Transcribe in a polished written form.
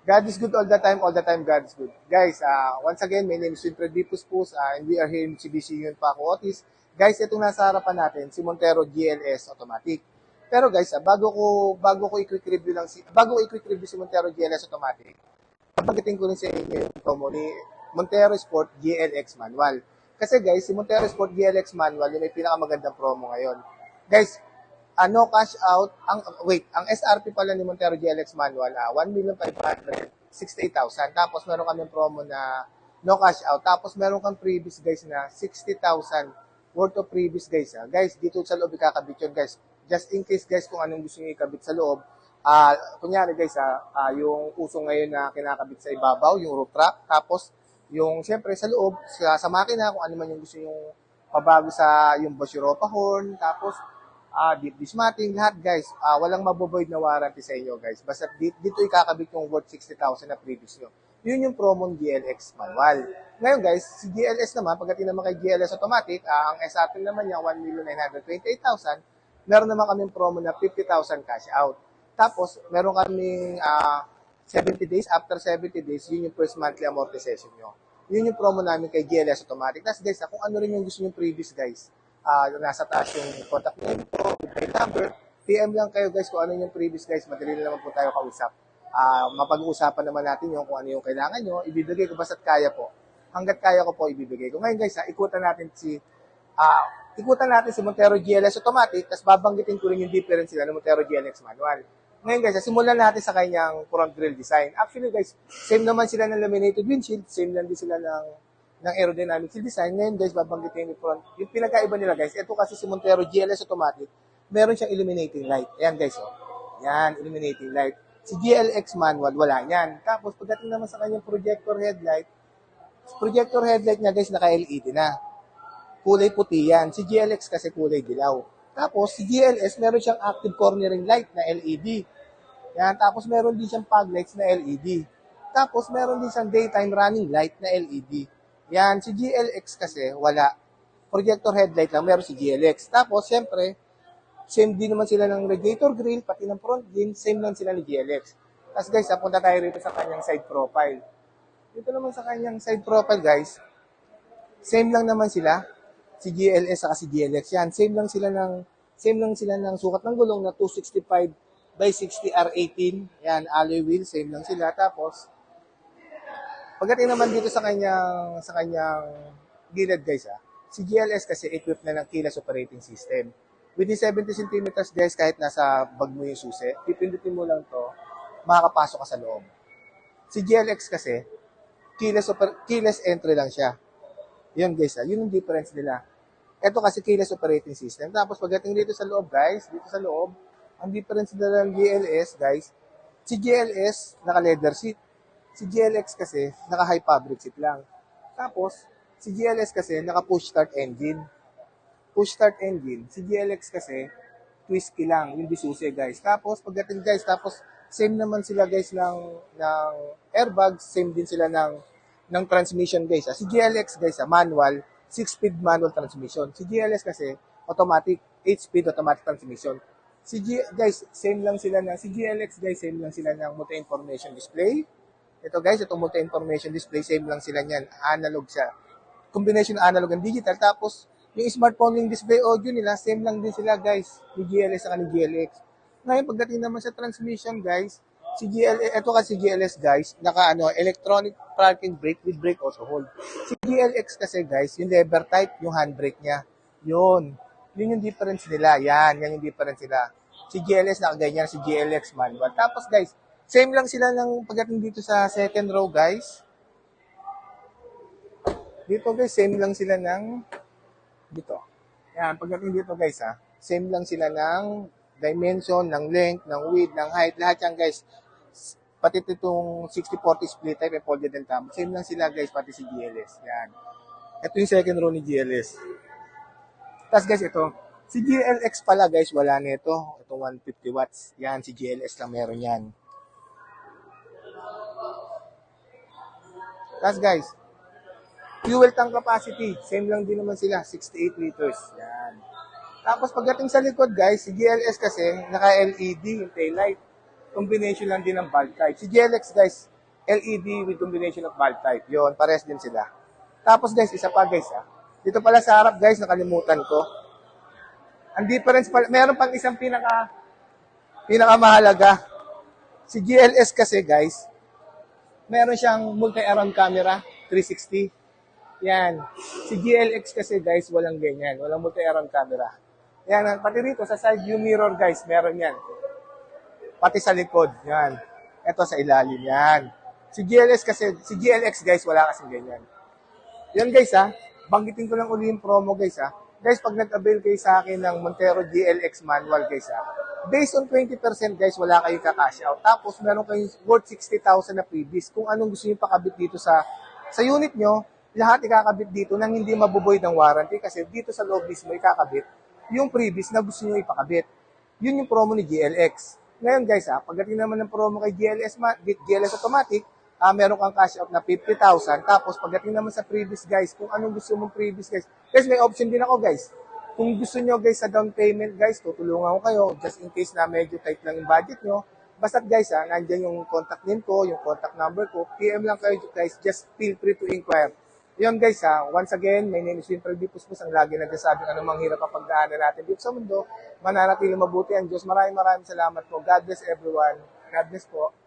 God is good all the time God is good. Guys, once again, my name is Wilfred D. Puspus, and we are here in Mitsubishi Union Paco Otis. Guys, itong nasa harapan natin, si Montero GLS Automatic. Pero guys, bago ko i-quick review si Montero GLS Automatic, babanggitin ko rin sa inyo yung promo ni Montero Sport GLX Manual. Kasi guys, si Montero Sport GLX Manual, yung may pinakamagandang promo ngayon. Guys, no cash out, ang SRP pala ni Montero GLX Manual, 1,568,000. Tapos meron kami promo na no cash out. Tapos meron kang previous guys na 60,000 worth of previous guys. Guys, dito sa loob ikakabit yun guys. Just in case guys kung anong gusto niyo ikabit sa loob, kunyari guys, yung uso ngayon na kinakabit sa ibabaw, yung roof rack. Tapos yung syempre sa loob, sa makina, kung ano man yung gusto yung pabago sa yung Boshiropa horn. Tapos deep dismatting, lahat guys, walang mabovoid na warranty sa inyo guys. Basta dito ikakabit yung worth 60,000 na previous nyo. Yun yung promo ng GLX manual. Ngayon guys, si GLS naman, pagdating naman kay GLS Automatic, ang SRP naman niya, 1,928,000. Meron naman kaming promo na 50,000 cash out. Tapos, meron kaming 70 days. After 70 days, yun yung first monthly amortization nyo. Yun yung promo namin kay GLS Automatic. Tapos guys, kung ano rin yung gusto nyo previous guys, nasa taas yung contact info, my number, PM lang kayo guys kung ano yung previous guys, madali na naman po tayo kausap. Mapag-uusapan naman natin yung kung ano yung kailangan nyo, ibibigay ko basta't kaya po. Hanggat kaya ko po ibibigay ko. Ngayon guys, ikutan natin si Montero GLS Automatic, tapos babanggitin ko rin yung difference nila ng Montero GLX Manual. Ngayon guys, simulan natin sa kanyang front grille design. Actually guys, same naman sila ng laminated windshield, same lang din sila ng aerodynamic seal design. Ngayon guys, babanggitin yung front. Yung pinagkaiba nila guys, ito kasi si Montero GLS Automatic, meron siyang illuminating light. Ayan guys, oh. Yan, illuminating light. Si GLX Manual, wala yan. Tapos pagdating naman sa kanyang projector headlight niya guys, naka-LED na. Kulay puti yan. Si GLX kasi kulay dilaw. Tapos si GLS, meron siyang active cornering light na LED. Yan, tapos meron din siyang fog lights na LED. Tapos meron din siyang daytime running light na LED. Yan, si GLX kasi wala. Projector headlight lang, meron si GLX. Tapos, syempre, same din naman sila ng radiator grill, pati ng front din, same lang sila ni GLX. Tapos guys, punta tayo rito sa kanyang side profile. Dito naman sa kanyang side profile guys, same lang naman sila. Si GLS at si GLX yan. Same lang sila ng sukat ng gulong na 265 by 60 R18. Yan, alloy wheel, same lang sila. Tapos, pagdating naman dito sa kanyang gilid guys, si GLS kasi equipped na ng keyless operating system. Within 70 centimeters guys, kahit nasa bag mo yung susi, pipindutin mo lang to, makakapasok ka sa loob. Si GLX kasi, keyless entry lang siya. Yun guys, yun yung difference nila. Ito kasi keyless operating system. Tapos pagdating dito sa loob guys, ang difference nila ng GLS guys, si GLS naka-leather seat. Si GLX kasi naka-high fabric seat lang. Tapos, si GLS kasi naka-push start engine. Push start engine. Si GLX kasi twist key lang, yung disuse guys. Tapos pagdating guys, same naman sila guys ng airbag, same din sila ng transmission guys. Si GLX guys, manual, 6-speed manual transmission. Si GLS kasi automatic, 8-speed automatic transmission. Guys, si GLX guys, same lang sila ng multi information display. Ito guys, itong multi information display, same lang sila niyan, analog siya. Combination analog and digital. Tapos yung smartphone yung display audio nila, same lang din sila guys, ni GLS at ni GLX. Ngayon pagdating naman sa transmission guys, ito kasi GLS guys, electronic parking brake with brake auto hold. Si GLX kasi guys, yung lever type, yung handbrake niya. Yun yung difference nila. Yan yung difference nila. Si GLS nakaganyan, si GLX manual. Tapos guys, same lang sila ng pagdating dito sa second row guys. Dito guys, same lang sila dito. Yan, pagdating dito guys same lang sila ng dimension, ng length, ng width, ng height, lahat yan guys. Pati itong 60-40 split type and folded and cam. Same lang sila guys, pati si GLS. Yan. Ito yung second row ni GLS. Tapos guys, ito. Si GLX pala guys, wala nito. Ito 150 watts. Yan, si GLS lang meron yan. Tapos guys, fuel tank capacity. Same lang din naman sila, 68 liters. Yan. Tapos pagdating sa likod guys, si GLS kasi naka-LED yung taillight. Combination lang din ng bulb type. Si GLX guys, LED with combination of bulb type. Yon, pares din sila. Tapos guys, isa pa guys dito pala sa harap guys, nakalimutan ko. Ang difference pala, meron pang isang pinakamahalaga. Si GLS kasi guys, meron siyang multi-around camera, 360. Yan. Si GLX kasi guys, walang ganyan. Walang multi-around camera. Yan. Pati rito, sa side view mirror guys, meron yan. Pati sa likod. Yan. Ito sa ilalim. Yan. Si GLX guys, wala kasing ganyan. Yan guys banggitin ko lang uli yung promo guys Guys, pag nag-avail kayo sa akin ng Montero GLX manual guys based on 20% guys, wala kayong kakash out. Tapos meron kayong worth 60,000 na freebies. Kung anong gusto niyo pakabit dito sa unit nyo, lahat ikakabit dito nang hindi mabuboy ng warranty kasi dito sa loob mismo ikakabit yung freebies na gusto niyo ipakabit. Yun yung promo ni GLX. Ngayon guys pagdating naman ng promo kay GLS Automatic, meron kang cash out na 50,000. Tapos pagdating naman sa previous guys, kung anong gusto mong previous guys, may option din ako guys. Kung gusto nyo guys sa down payment guys, tutulungan ko kayo just in case na medyo tight lang yung budget nyo. Basta guys nandyan yung contact name ko, yung contact number ko, PM lang kayo guys, just feel free to inquire. Yun guys once again, my name is Winfred D. Puspos, ang lagi nagsasabing anumang hirap ang pagdaanan natin dito sa mundo, mananatili mabuti ang Diyos. Maraming salamat po. God bless everyone. God bless po.